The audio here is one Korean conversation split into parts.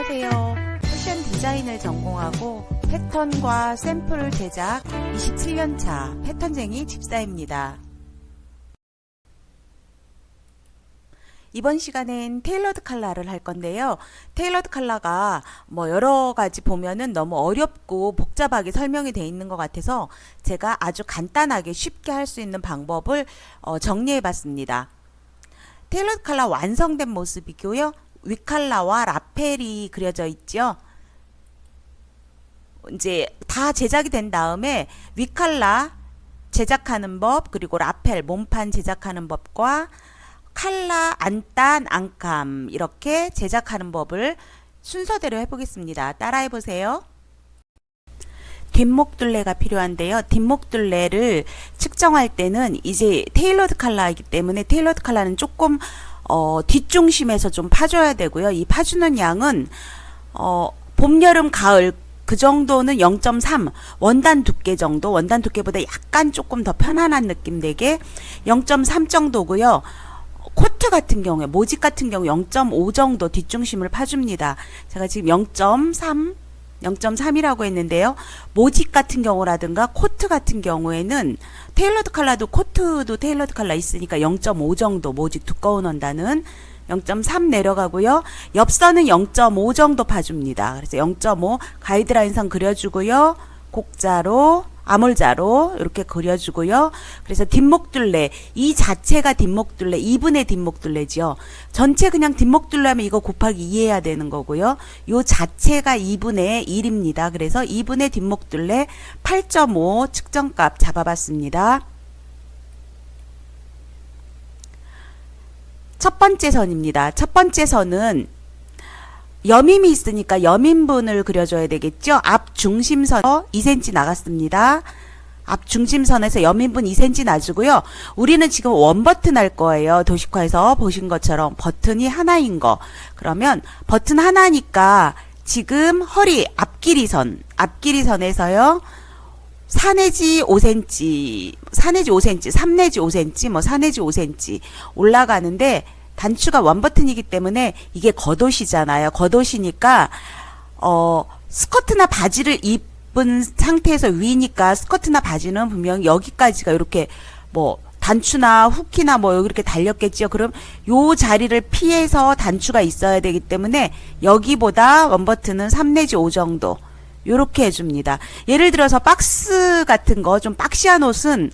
안녕하세요. 패션 디자인을 전공하고 패턴과 샘플 제작 27년차 패턴쟁이 집사입니다. 이번 시간엔 테일러드 컬러를 할 건데요. 테일러드 컬러가 여러 가지 보면은 너무 어렵고 복잡하게 설명이 되어 있는 것 같아서 제가 아주 간단하게 쉽게 할 수 있는 방법을 정리해 봤습니다. 테일러드 컬러 완성된 모습이고요. 윗컬러와 라펠이 그려져 있죠. 이제 다 제작이 된 다음에 윗컬러 제작하는 법, 그리고 라펠 몸판 제작하는 법과 컬러 안단 안감 이렇게 제작하는 법을 순서대로 해보겠습니다. 따라해 보세요. 뒷목둘레가 필요한데요. 뒷목둘레를 측정할 때는 이제 테일러드 컬러이기 때문에 테일러드 컬러는 조금 뒷중심에서 좀 파줘야 되고요. 이 파주는 양은 봄, 여름, 가을 그 정도는 0.3 원단 두께 정도, 원단 두께보다 약간 조금 더 편안한 느낌 되게 0.3 정도고요. 코트 같은 경우에, 모직 같은 경우 0.5 정도 뒷중심을 파줍니다. 제가 지금 0.3이라고 했는데요. 모직 같은 경우라든가 코트 같은 경우에는 테일러드 컬러도 코트도 테일러드 컬러 있으니까 0.5 정도 모직 두꺼운 원단은 0.3 내려가고요. 옆선은 0.5 정도 파줍니다. 그래서 0.5 가이드라인 선 그려주고요. 곡자로 아몰자로 이렇게 그려주고요. 그래서 뒷목둘레 이 자체가 뒷목둘레 2분의 뒷목둘레죠. 전체 그냥 뒷목둘레 하면 이거 곱하기 2 해야 되는 거고요. 요 자체가 2분의 1입니다. 그래서 2분의 뒷목둘레 8.5 측정값 잡아봤습니다. 첫 번째 선입니다. 첫 번째 선은 여밈이 있으니까 여밈분을 그려줘야 되겠죠. 앞 중심선 2cm 나갔습니다. 앞 중심선에서 여밈분 2cm 놔주고요. 우리는 지금 원버튼 할 거예요. 도식화에서 보신 것처럼 버튼이 하나인 거. 그러면 버튼 하나니까 지금 허리 앞길이선에서요. 4 내지 5cm, 4 내지 5cm, 3 내지 5cm, 4 내지 5cm 올라가는데 단추가 원버튼이기 때문에 이게 겉옷이잖아요. 겉옷이니까 스커트나 바지를 입은 상태에서 위니까 스커트나 바지는 분명히 여기까지가 이렇게 단추나 후키나 여기 이렇게 달렸겠죠. 그럼 요 자리를 피해서 단추가 있어야 되기 때문에 여기보다 원버튼은 3 내지 5 정도 요렇게 해줍니다. 예를 들어서 박스 같은 거 좀 박시한 옷은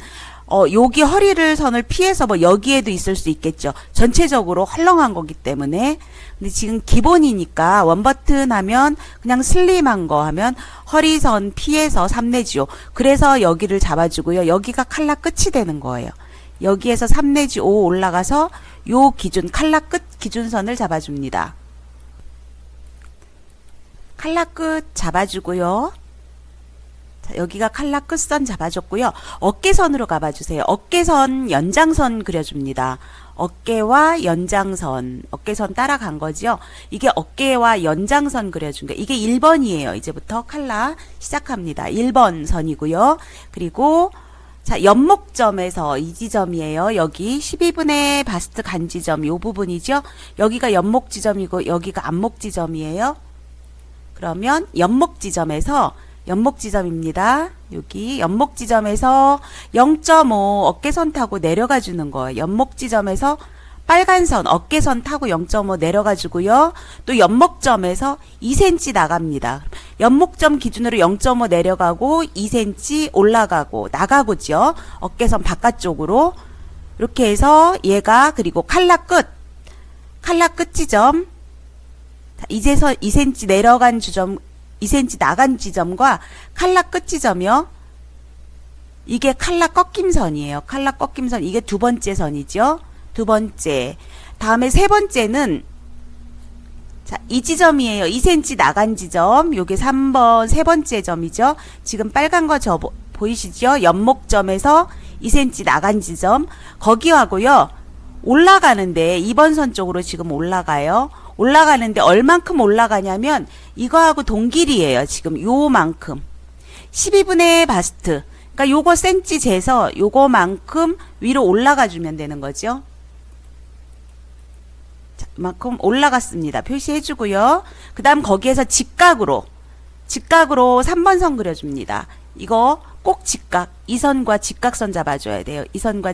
여기 허리를 선을 피해서 여기에도 있을 수 있겠죠. 전체적으로 헐렁한 거기 때문에. 근데 지금 기본이니까 원버튼 하면 그냥 슬림한 거 하면 허리선 피해서 3 내지 5. 그래서 여기를 잡아주고요. 여기가 칼라 끝이 되는 거예요. 여기에서 3 내지 5 올라가서 요 기준 칼라 끝 기준선을 잡아줍니다. 칼라 끝 잡아주고요. 자, 여기가 칼라 끝선 잡아줬고요. 어깨선으로 가봐주세요. 어깨선 연장선 그려줍니다. 어깨와 연장선, 어깨선 따라간 거죠. 이게 어깨와 연장선 그려준 거. 이게 1번이에요. 이제부터 칼라 시작합니다. 1번 선이고요. 그리고 자, 연목점에서 이 지점이에요. 여기 12분의 바스트 간지점 요 부분이죠. 여기가 연목 지점이고 여기가 안목 지점이에요. 그러면 연목 지점입니다. 여기 연목 지점에서 0.5 어깨선 타고 내려가 주는 거예요. 연목 지점에서 빨간 선 어깨선 타고 0.5 내려가 주고요. 또 연목점에서 2cm 나갑니다. 연목점 기준으로 0.5 내려가고 2cm 올라가고 나가고죠. 어깨선 바깥쪽으로 이렇게 해서 얘가 그리고 칼라 끝 지점 이제서 2cm 내려간 지점 2cm 나간 지점과 칼라 끝 지점이요. 이게 칼라 꺾임선이에요. 칼라 꺾임선 이게 두 번째 선이죠. 두 번째. 다음에 세 번째는 자, 이 지점이에요. 2cm 나간 지점. 요게 3번 세 번째 점이죠. 지금 빨간 거 보이시죠? 연목점에서 2cm 나간 지점. 거기하고요. 올라가는데 2번 선 쪽으로 지금 올라가요. 올라가는데 얼만큼 올라가냐면 이거하고 동길이에요. 지금 요만큼 12분의 바스트. 그러니까 요거 센치 재서 요거만큼 위로 올라가 주면 되는 거죠. 이만큼 올라갔습니다. 표시해주고요. 그 다음 거기에서 직각으로 3번 선 그려줍니다. 이거 꼭 직각, 이 선과 직각선 잡아줘야 돼요. 이 선과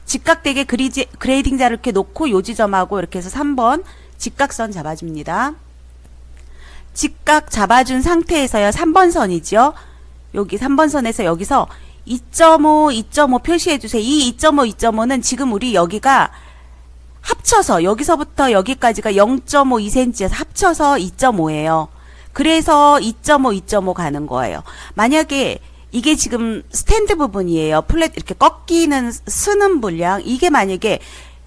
직각되게 그레이딩 자를 이렇게 놓고 요 지점하고 이렇게 해서 3번 직각선 잡아줍니다. 직각 잡아준 상태에서요. 3번 선이죠. 여기 3번 선에서 여기서 2.5, 2.5 표시해주세요. 이 2.5, 2.5는 지금 우리 여기가 합쳐서 여기서부터 여기까지가 0.52cm에서 합쳐서 2.5예요. 그래서 2.5, 2.5 가는 거예요. 만약에 이게 지금 스탠드 부분이에요. 플랫 이렇게 꺾이는 쓰는 분량. 이게 만약에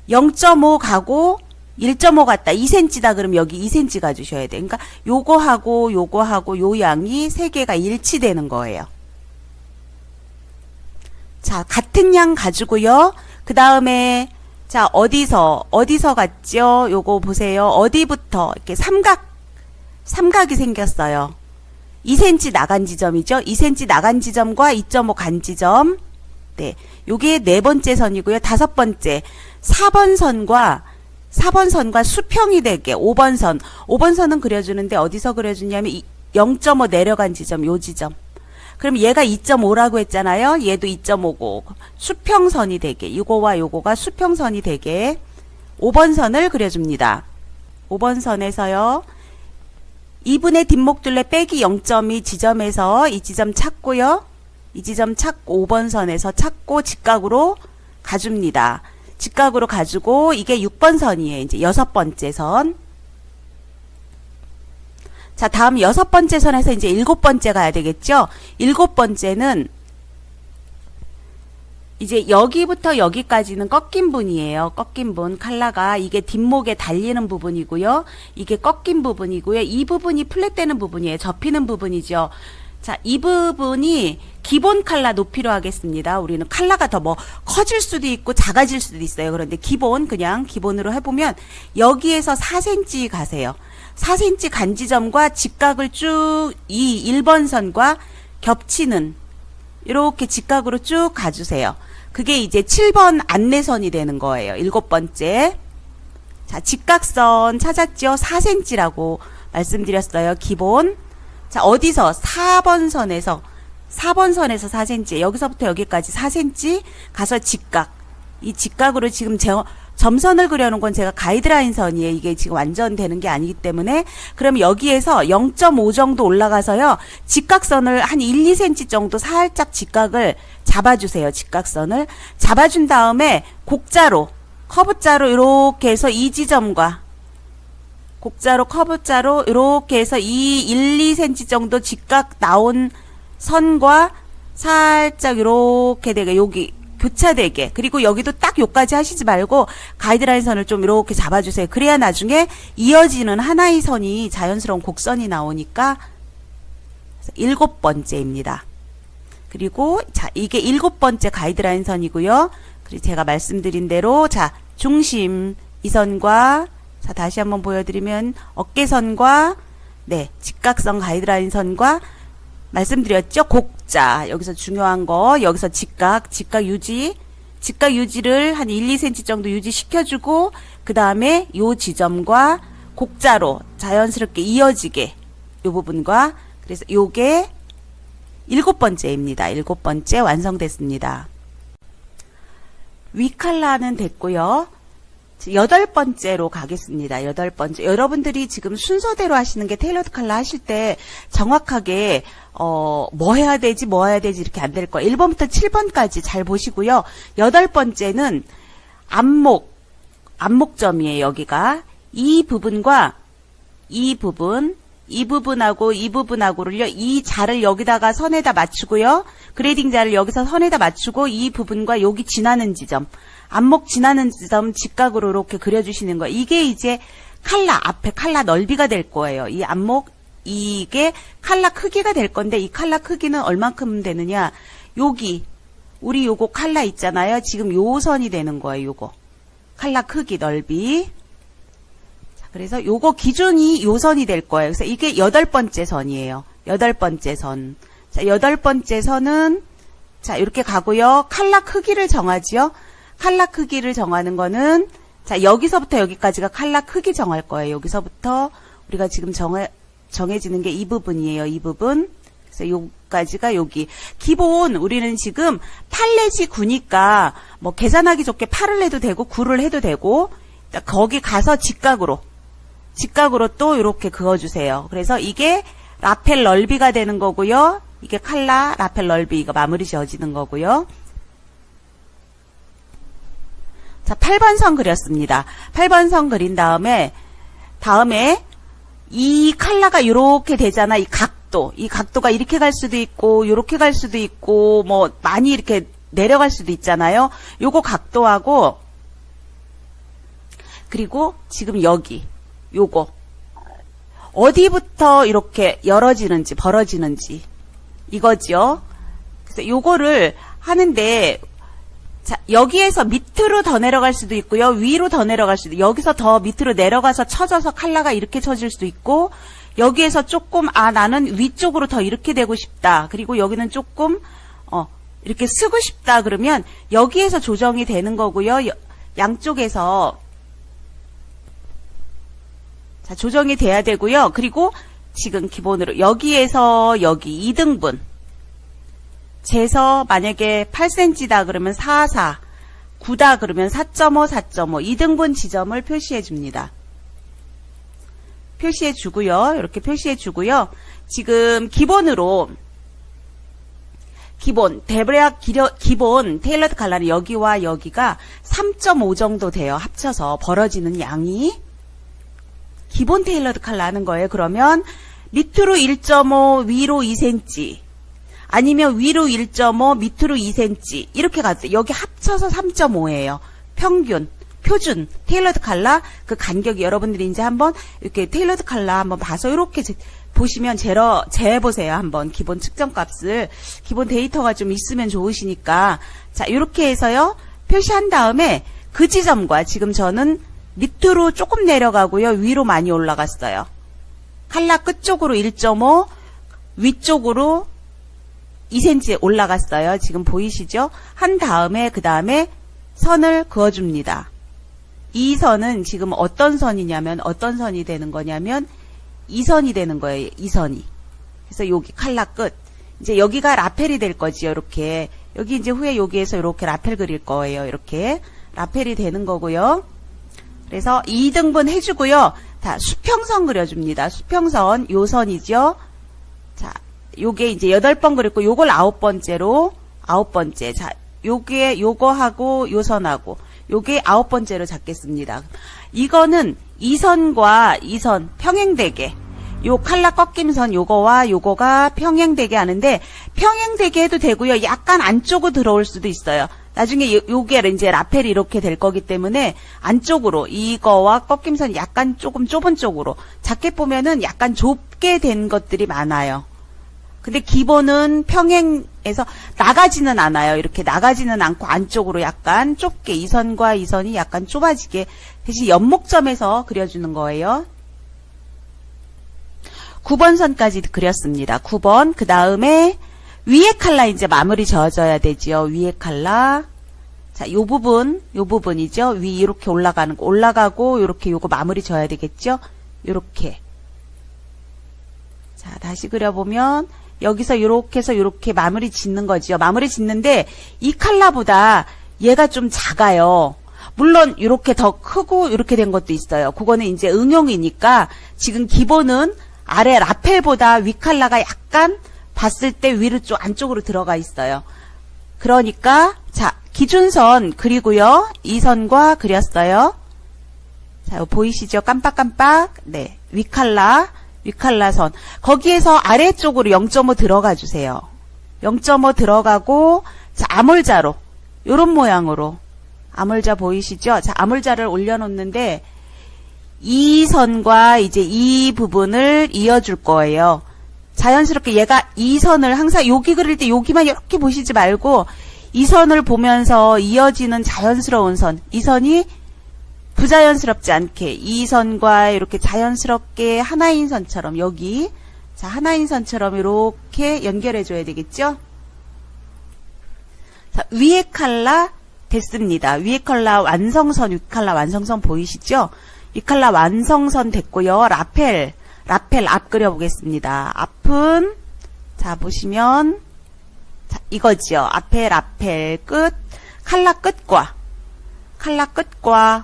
0.5 가고 1.5 갔다 2cm다 그러면 여기 2cm 가주셔야 돼요. 그러니까 요거하고 요 양이 세 개가 일치되는 거예요. 자, 같은 양 가지고요. 그 다음에 자, 어디서 갔죠? 요거 보세요. 어디부터 이렇게 삼각이 생겼어요. 2cm 나간 지점이죠. 2cm 나간 지점과 2.5 간 지점. 네. 요게 네 번째 선이고요. 다섯 번째 4번 선과 수평이 되게 5번 선. 5번 선은 그려주는데 어디서 그려주냐면 0.5 내려간 지점, 요 지점. 그럼 얘가 2.5라고 했잖아요. 얘도 2.5고 수평선이 되게 요거와 요거가 수평선이 되게 5번 선을 그려줍니다. 5번 선에서요. 2분의 뒷목둘레 빼기 0.2 지점에서 이 지점 찾고요. 이 지점 찾고 5번 선에서 찾고 직각으로 가줍니다. 직각으로 가지고 이게 6번 선이에요. 이제 여섯 번째 선. 자, 다음 여섯 번째 선에서 이제 일곱 번째 가야 되겠죠? 일곱 번째는 이제 여기부터 여기까지는 꺾인 분이에요. 꺾인 분. 칼라가 이게 뒷목에 달리는 부분이고요. 이게 꺾인 부분이고요. 이 부분이 플랫되는 부분이에요. 접히는 부분이죠. 자, 이 부분이 기본 칼라 높이로 하겠습니다. 우리는 칼라가 더 뭐 커질 수도 있고 작아질 수도 있어요. 그런데 그냥 기본으로 해보면 여기에서 4cm 가세요. 4cm 간 지점과 직각을 쭉 이 1번 선과 겹치는 이렇게 직각으로 쭉 가주세요. 그게 이제 7번 안내선이 되는 거예요. 일곱 번째. 자, 직각선 찾았죠? 4cm라고 말씀드렸어요. 기본. 자, 어디서? 4번 선에서 4cm. 여기서부터 여기까지 4cm 가서 직각. 이 직각으로 지금 점선을 그려놓은 건 제가 가이드라인 선이에요. 이게 지금 완전 되는 게 아니기 때문에. 그럼 여기에서 0.5 정도 올라가서요. 직각선을 한 1, 2cm 정도 살짝 직각을 잡아주세요. 직각선을. 잡아준 다음에 커브자로 이렇게 해서 이 지점과 커브자로 이렇게 해서 이 1, 2cm 정도 직각 나온 선과 살짝 이렇게 되게 여기 교차되게. 그리고 여기도 딱 요까지 하시지 말고 가이드라인 선을 좀 이렇게 잡아주세요. 그래야 나중에 이어지는 하나의 선이 자연스러운 곡선이 나오니까. 일곱 번째입니다. 그리고 자, 이게 일곱 번째 가이드라인 선이고요. 그리고 제가 말씀드린 대로 자, 중심 이 선과 자, 다시 한번 보여드리면 어깨선과 네, 직각선 가이드라인 선과 말씀드렸죠? 곡자. 여기서 중요한 거, 여기서 직각 유지를 한 1, 2cm 정도 유지시켜주고, 그 다음에 요 지점과 곡자로 자연스럽게 이어지게, 요 부분과, 그래서 요게 일곱 번째입니다. 일곱 번째 완성됐습니다. 위 칼라는 됐고요. 여덟 번째로 가겠습니다. 여덟 번째. 여러분들이 지금 순서대로 하시는 게 테일러드 칼라 하실 때 정확하게 뭐 해야 되지 이렇게 안 될 거예요. 1번부터 7번까지 잘 보시고요. 여덟 번째는 안목점이에요. 여기가 이 부분과 이 부분하고를요. 이 자를 여기다가 선에다 맞추고요. 그레이딩 자를 여기서 선에다 맞추고 이 부분과 여기 지나는 지점, 안목 지나는 지점 직각으로 이렇게 그려주시는 거예요. 이게 이제 앞에 칼라 넓이가 될 거예요. 이 안목, 이게 칼라 크기가 될 건데 이 칼라 크기는 얼만큼 되느냐. 우리 요거 칼라 있잖아요. 지금 요 선이 되는 거예요. 요거. 칼라 크기 넓이. 그래서 요거 기준이 요 선이 될 거예요. 그래서 이게 여덟 번째 선이에요. 여덟 번째 선. 자, 여덟 번째 선은 자, 이렇게 가고요. 칼라 크기를 정하지요. 칼라 크기를 정하는 거는 자, 여기서부터 여기까지가 칼라 크기 정할 거예요. 여기서부터 우리가 지금 정해지는 게 이 부분이에요. 이 부분. 그래서 여기까지가 여기. 기본 우리는 지금 8 내지 9니까 뭐 계산하기 좋게 8을 해도 되고 9를 해도 되고 거기 가서 직각으로 또 이렇게 그어주세요. 그래서 이게 라펠 넓이가 되는 거고요. 이게 칼라 라펠 넓이 이거 마무리 지어지는 거고요. 자, 8번 선 그렸습니다. 8번 선 그린 다음에 이 칼라가 이렇게 되잖아. 이 각도가 이렇게 갈 수도 있고 이렇게 갈 수도 있고 뭐 많이 이렇게 내려갈 수도 있잖아요. 요거 각도하고 그리고 지금 여기 요거 어디부터 이렇게 열어지는지 벌어지는지 이거죠. 그래서 요거를 하는데 자, 여기에서 밑으로 더 내려갈 수도 있고요. 위로 더 내려갈 수도 있고 여기서 더 밑으로 내려가서 쳐져서 칼라가 이렇게 쳐질 수도 있고 여기에서 조금 나는 위쪽으로 더 이렇게 되고 싶다. 그리고 여기는 조금 이렇게 쓰고 싶다. 그러면 여기에서 조정이 되는 거고요. 양쪽에서 자, 조정이 돼야 되고요. 그리고 지금 기본으로 여기에서 여기 2등분 재서 만약에 8cm다 그러면 4, 9다 그러면 4.5, 4.5 2등분 지점을 표시해 줍니다. 표시해 주고요. 이렇게 표시해 주고요. 지금 기본 테일러드 칼라는 여기와 여기가 3.5 정도 돼요. 합쳐서 벌어지는 양이 기본 테일러드 칼라 하는 거예요. 그러면 밑으로 1.5 위로 2cm 아니면 위로 1.5 밑으로 2cm 이렇게 가도 여기 합쳐서 3.5예요. 표준 테일러드 칼라 그 간격이 여러분들이 이제 한번 이렇게 테일러드 칼라 한번 봐서 이렇게 보시면 재보세요. 한번 기본 측정값을 기본 데이터가 좀 있으면 좋으시니까 자 이렇게 해서요 표시한 다음에 그 지점과 지금 저는 밑으로 조금 내려가고요. 위로 많이 올라갔어요. 칼라 끝쪽으로 1.5 위쪽으로 2cm 올라갔어요. 지금 보이시죠? 한 다음에 그 다음에 선을 그어줍니다. 이 선은 지금 어떤 선이냐면 어떤 선이 되는 거냐면 이 선이 되는 거예요. 이 선이. 그래서 여기 칼라 끝. 이제 여기가 라펠이 될 거지요. 이렇게. 여기 이제 후에 여기에서 이렇게 라펠 그릴 거예요. 이렇게. 라펠이 되는 거고요. 그래서 2등분 해주고요. 다 수평선 그려줍니다. 수평선. 요 선이죠. 자, 요게 이제 8번 그렸고 요걸 9번째로 9번째. 자, 요거하고 요 선하고 요게 9번째로 잡겠습니다. 이거는 이 선과 이 선 평행되게 요 칼라 꺾임선 요거와 요거가 평행되게 하는데 평행되게 해도 되고요. 약간 안쪽으로 들어올 수도 있어요. 나중에 요게 이제 라펠이 이렇게 될 거기 때문에 안쪽으로 이거와 꺾임선 약간 조금 좁은 쪽으로 작게 보면은 약간 좁게 된 것들이 많아요. 근데 기본은 평행에서 나가지는 않아요. 이렇게 나가지는 않고 안쪽으로 약간 좁게 이 선과 이 선이 약간 좁아지게 대신 연목점에서 그려주는 거예요. 9번 선까지 그렸습니다. 9번 그 다음에 위에 칼라 이제 마무리 지어져야 되지요. 위에 칼라 자, 요 부분이죠. 위 이렇게 올라가는 거 올라가고 이렇게 요거 마무리 지어야 되겠죠. 요렇게 자 다시 그려보면 여기서 이렇게 해서 이렇게 마무리 짓는 거지요. 마무리 짓는데 이 칼라보다 얘가 좀 작아요. 물론 이렇게 더 크고 이렇게 된 것도 있어요. 그거는 이제 응용이니까 지금 기본은 아래 라펠보다 위 칼라가 약간 봤을 때 위로 좀 안쪽으로 들어가 있어요. 그러니까 자 기준선 그리고요. 이 선과 그렸어요. 자 보이시죠? 깜빡깜빡. 네, 위 칼라선 거기에서 아래쪽으로 0.5 들어가 주세요. 0.5 들어가고 자 암홀자로 요런 모양으로 암홀자 보이시죠? 자 암홀자를 올려놓는데 이 선과 이제 이 부분을 이어줄 거예요. 자연스럽게 얘가 이 선을 항상 여기 그릴 때 여기만 이렇게 보시지 말고 이 선을 보면서 이어지는 자연스러운 선, 이 선이 부자연스럽지 않게 이 선과 이렇게 자연스럽게 하나인 선처럼 여기 자 하나인 선처럼 이렇게 연결해 줘야 되겠죠. 자 위에 칼라 됐습니다. 위에 컬러 완성선, 위 컬러 완성선 보이시죠? 이 컬러 완성선 됐고요. 라펠 앞 그려보겠습니다. 앞은 자 보시면 자, 이거지요. 앞에 라펠 끝 컬러 끝과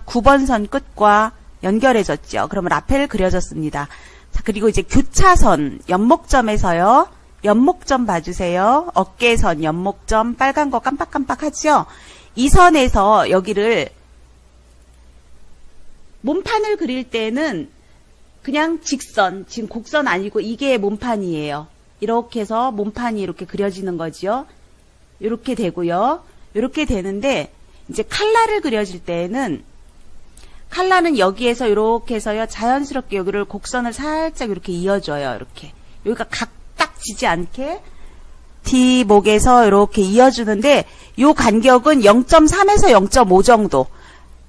9번 선 끝과 연결해졌죠. 그러면 라펠 그려졌습니다. 자, 그리고 이제 교차선 연목점에서요. 연목점 봐주세요. 어깨선 연목점 빨간 거 깜빡깜빡하죠. 이 선에서 여기를 몸판을 그릴 때는 그냥 직선, 지금 곡선 아니고 이게 몸판이에요. 이렇게 해서 몸판이 이렇게 그려지는 거죠. 이렇게 되고요. 이렇게 되는데 이제 칼라를 그려질 때는 칼라는 여기에서 이렇게 해서요. 자연스럽게 여기를 곡선을 살짝 이렇게 이어줘요. 이렇게 여기가 각딱 지지 않게 D목에서 이렇게 이어주는데 요 간격은 0.3에서 0.5 정도.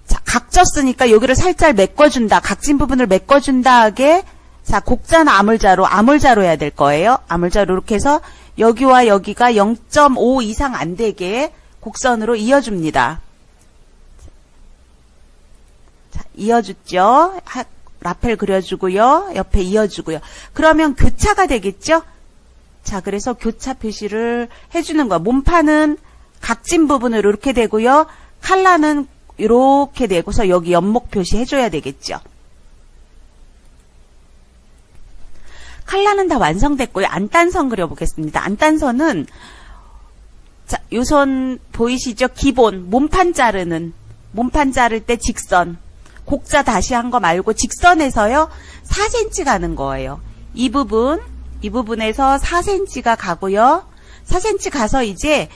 자, 각졌으니까 여기를 살짝 메꿔준다. 각진 부분을 메꿔준다 하게 자, 곡자나 아물자로 해야 될 거예요. 아물자로 이렇게 해서 여기와 여기가 0.5 이상 안 되게 곡선으로 이어줍니다. 자, 이어줬죠. 라펠 그려주고요. 옆에 이어주고요. 그러면 교차가 되겠죠? 자, 그래서 교차 표시를 해주는 거야. 몸판은 각진 부분으로 이렇게 되고요. 칼라는 이렇게 되고서 여기 연목 표시 해줘야 되겠죠. 칼라는 다 완성됐고요. 안단선 그려보겠습니다. 안단선은 자, 요 선 보이시죠? 기본 몸판 자를 때 직선 곡자 다시 한 거 말고 직선에서요 4cm 가는 거예요. 이 부분에서 4cm가 가고요. 4cm 가서 이제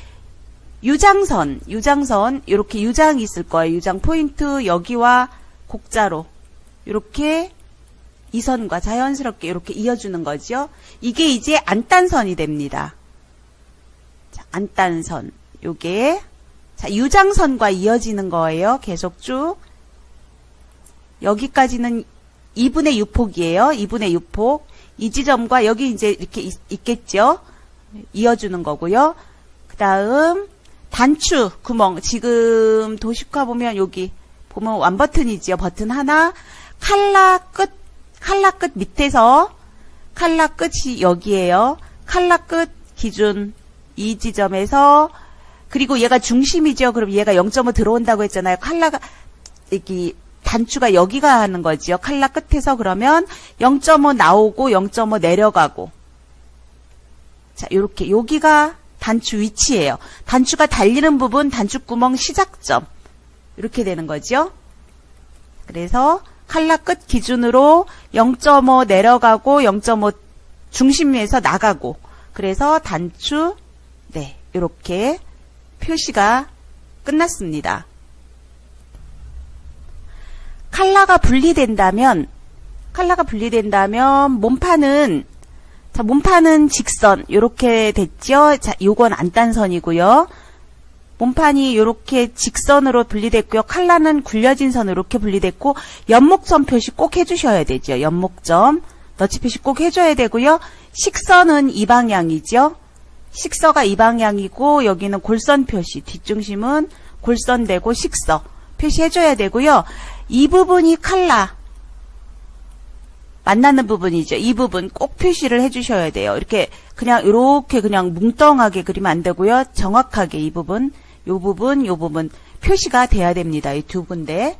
유장선 이렇게 유장이 있을 거예요. 유장 포인트 여기와 곡자로 이렇게 이 선과 자연스럽게 이렇게 이어주는 거죠. 이게 이제 안단선이 됩니다. 자, 안단선 요게 자, 유장선과 이어지는 거예요. 계속 쭉 여기까지는 2분의 6폭이에요. 2분의 6폭 이 지점과 여기 이제 이렇게 있겠죠. 이어주는 거고요. 그 다음 단추 구멍 지금 도식화 보면 여기 보면 완 버튼이지요. 버튼 하나 칼라 끝 밑에서 칼라 끝이 여기에요. 칼라 끝 기준 이 지점에서 그리고 얘가 중심이죠. 그럼 얘가 0.5 들어온다고 했잖아요. 칼라가 여기 단추가 여기가 하는 거지요. 칼라 끝에서 그러면 0.5 나오고 0.5 내려가고 자 요렇게 여기가 단추 위치예요. 단추가 달리는 부분 단추구멍 시작점 이렇게 되는 거죠. 그래서 칼라 끝 기준으로 0.5 내려가고 0.5 중심에서 나가고 그래서 단추 네 이렇게 표시가 끝났습니다. 칼라가 분리된다면 몸판은 자, 몸판은 직선 요렇게 됐죠. 자, 요건 안단선이고요. 몸판이 요렇게 직선으로 분리됐고요. 칼라는 굴려진 선으로 이렇게 분리됐고 연목점 표시 꼭 해주셔야 되죠. 연목점 너치 표시 꼭 해줘야 되고요. 식선은 이 방향이죠. 식서가 이 방향이고 여기는 골선 표시 뒷중심은 골선되고 식서 표시해줘야 되고요. 이 부분이 칼라 만나는 부분이죠. 이 부분 꼭 표시를 해주셔야 돼요. 이렇게 그냥 뭉뚱하게 그리면 안 되고요. 정확하게 이 부분, 요 부분 표시가 돼야 됩니다. 이 두 군데.